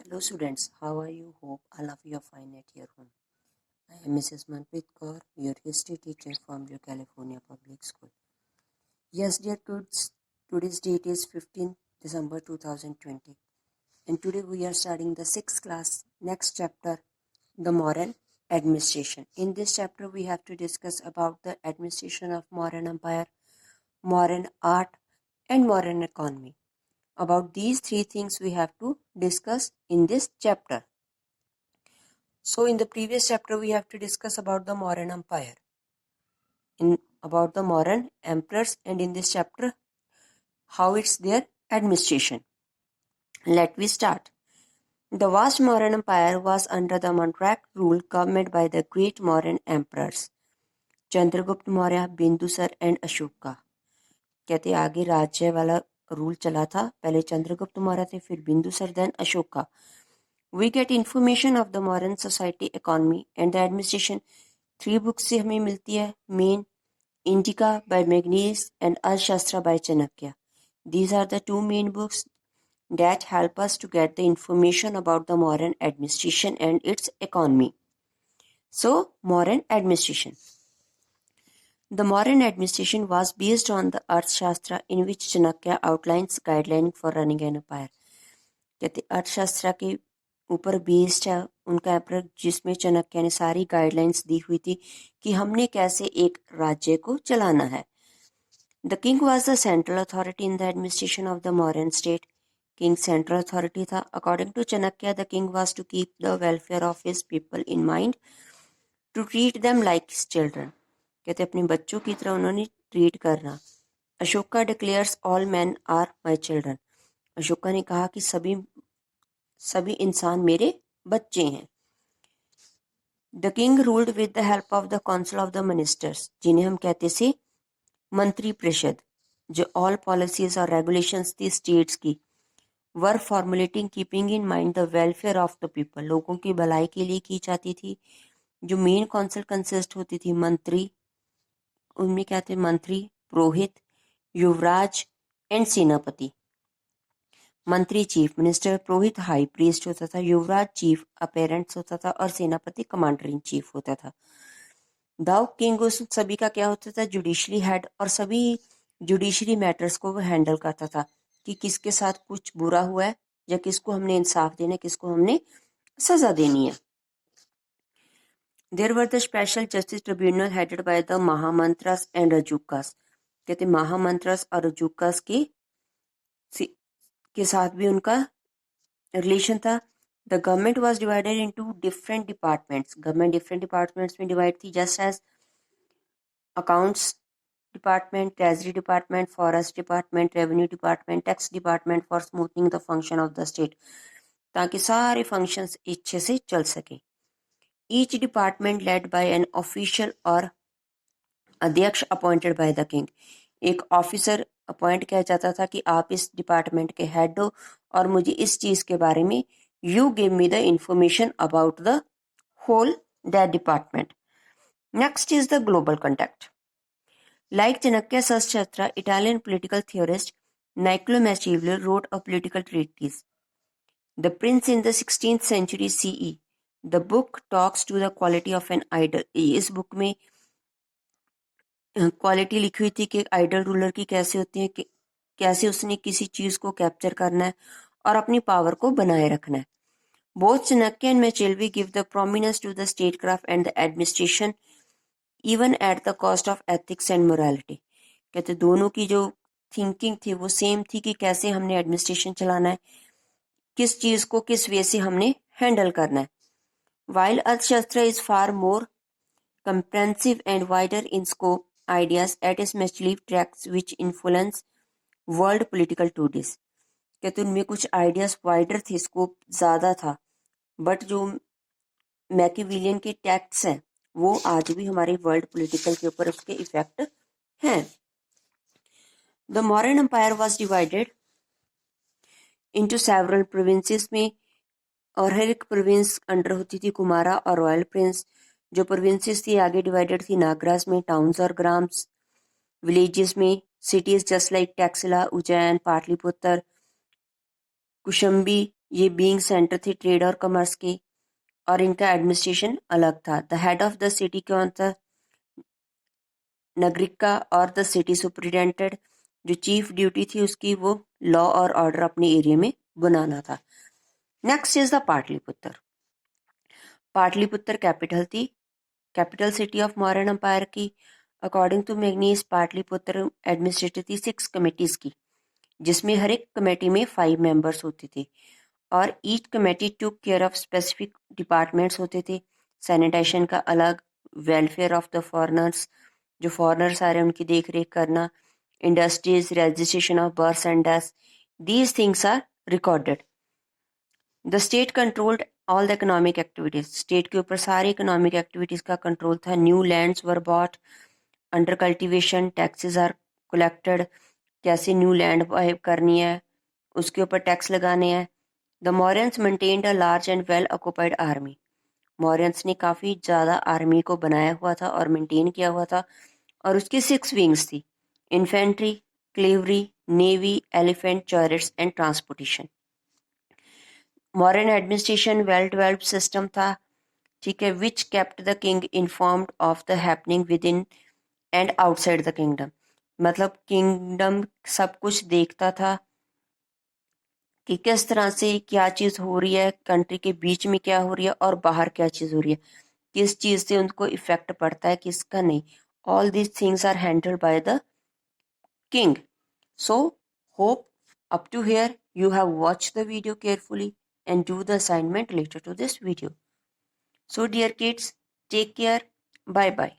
Hello students, how are you? Hope all of you are fine at your home. I am Mrs. Manpreet Kaur, your history teacher from your California Public School. Yes, dear kids, today's date is 15th December 2020 and today we are starting the 6th class, next chapter, the Mauryan administration. In this chapter we have to discuss about the administration of Mauryan Empire, Mauryan art and Mauryan economy. About these three things we have to discuss in this chapter. So in the previous chapter we have to discuss about the Mauryan Empire, about the Mauryan emperors, and in this chapter how it's their administration. Let we start. The vast Mauryan Empire was under the monarch rule governed by the great Mauryan emperors Chandragupta Maurya, Bindusar and Ashoka. कहते आगे राज्य वाला rule चला था, पहले चंद्रगुप्त मौर्य थे, फिर Bindusar, then Ashoka. We get information of the Mauryan society, economy and the administration. 3 books से हमें मिलती है. Main Indica by Magnus and Arthashastra by Chanakya. These are the 2 main books that help us to get the information about the Mauryan administration and its economy. So, Mauryan administration. The Mauryan administration was based on the Arthashastra in which Chanakya outlines guidelines for running an empire. कहते अर्थशास्त्र के ऊपर based है उनका emperor, जिसमें चाणक्य ने सारी guidelines दी हुई थी कि हमने कैसे एक राज्य को चलाना है. The king was the central authority in the administration of the Mauryan state. King central authority था. According to Chanakya, the king was to keep the welfare of his people in mind, to treat them like his children. कहते अपने बच्चों की तरह उन्होंने treat करना. Ashoka declares all man are my children. अशोका ने कहा कि सभी इंसान मेरे बच्चे हैं. The king ruled with the help of the council of the ministers, जिन्हें हम कहते थे मंत्री परिषद, जो ऑल पॉलिसीज और रेगुलेशंस थी स्टेट्स की, were formulating keeping in mind the welfare of the people, लोगों की भलाई के लिए की जाती थी. जो मेन काउंसिल कंसिस्ट होती थी मंत्री, उनमें क्या थे मंत्री, पुरोहित, युवराज एंड सेनापति. मंत्री चीफ मिनिस्टर, पुरोहित हाई प्रीस्ट होता था, युवराज चीफ अपेरेंट्स होता था और सेनापति कमांडर इन चीफ होता था. दाउ किंग उस सभी का क्या होता था, जुडिशरी हेड, और सभी जुडिशरी मैटर्स को वो हैंडल करता था कि किसके साथ कुछ बुरा हुआ है या किसको हमने इंसाफ देना है, किसको हमने सजा देनी है. There were the special justice tribunal headed by the Mahamatras and Rajukas. कहते महामंत्रस और रजूकास के साथ भी उनका रिलेशन था. The government was divided into different departments. Government different departments में डिवाइड थी, just as accounts department, treasury department, forest department, revenue department, tax department, for smoothening the function of the state, ताकि सारे functions अच्छे से चल सके. Each department led by an official और अध्यक्ष अपॉइंटेड बाय द किंग. एक ऑफिसर अपॉइंट किया जाता था कि आप इस डिपार्टमेंट के हेड हो और मुझे इस चीज के बारे में you give me the information about the whole that department. Next is the global contact. Like Chanakya Shastra, Italian political theorist Niccolo Machiavelli wrote a political treatise, The Prince, in the 16th century CE. The book talks to the quality of an idol. इस book में quality लिखी हुई थी कि idol ruler की कैसे होती है, कि कैसे उसने किसी चीज को कैप्चर करना है और अपनी पावर को बनाए रखना है. Both Chanakya and Machiavelli give the prominence to the state craft and the administration, even at the cost of ethics and morality. कहते दोनों की जो थिंकिंग थी वो सेम थी कि कैसे हमने एडमिनिस्ट्रेशन चलाना है, किस चीज को किस वे से हमने हैंडल करना है. While अर्थशास्त्र is far more comprehensive and wider in scope, ideas at its Machiavelli tracks which influence world political today. कहते उनमें कुछ आइडियाज वाइडर थे, स्कोप ज्यादा था, बट जो मैकियावेलियन के टैक्ट्स हैं वो आज भी हमारे वर्ल्ड पॉलिटिकल के ऊपर उसके इफेक्ट हैं. The Mauryan empire was divided into several provinces में, और हर एक प्रोविंस अंडर होती थी कुमारा और रॉयल प्रिंस. जो प्रोविंसेस थी आगे डिवाइडेड थी नागराज में, टाउन्स और ग्राम्स, विलेजेस में, cities just like Taxila, Ujjain, Pataliputra, Kaushambi, ये बीइंग सेंटर थे ट्रेड और कॉमर्स के, और इनका एडमिनिस्ट्रेशन अलग था। The head of the city कौन था? नगरिका और द सिटी सुपरिटेंडेंट, जो चीफ ड्यूटी थी उसकी वो लॉ और ऑर्डर अपने एरिया में बनाना था। Next is the Pataliputra. Pataliputra capital city of Mauryan empire की। According to Megasthenes, Pataliputra administrative थी 6 कमेटीज की, जिसमें हर एक कमेटी में 5 मेंबर्स होते थे और each committee took care of specific departments होते थे। सैनिटेशन का अलग, वेलफेयर ऑफ द फॉरेनर्स, जो फॉरेनर्स आ रहे हैं उनकी देख रेख करना, industries, registration of birth and death, these things are recorded. The state controlled all the economic activities, state के ऊपर सारी इकोनॉमिक एक्टिविटीज का कंट्रोल था। New lands were bought under cultivation, taxes are collected, कैसे न्यू लैंड बाय करनी है उसके ऊपर टैक्स लगाने हैं। The Mauryans maintained a large and well occupied army, Mauryans ने काफ़ी ज़्यादा आर्मी को बनाया हुआ था और मेंटेन किया हुआ था, और उसकी 6 विंग्स थी: infantry, cavalry, navy, elephant, chariots and transportation. Modern administration well developed system था, ठीक है, which kept the king informed of the happening within and outside the kingdom, मतलब किंगडम सब कुछ देखता था कि किस तरह से क्या चीज़ हो रही है, कंट्री के बीच में क्या हो रही है और बाहर क्या चीज़ हो रही है, किस चीज़ से उनको इफेक्ट पड़ता है किसका नहीं। All these things are handled by the king. So, hope up to here you have watched the video carefully and do the assignment related to this video. So, dear kids, take care. Bye bye.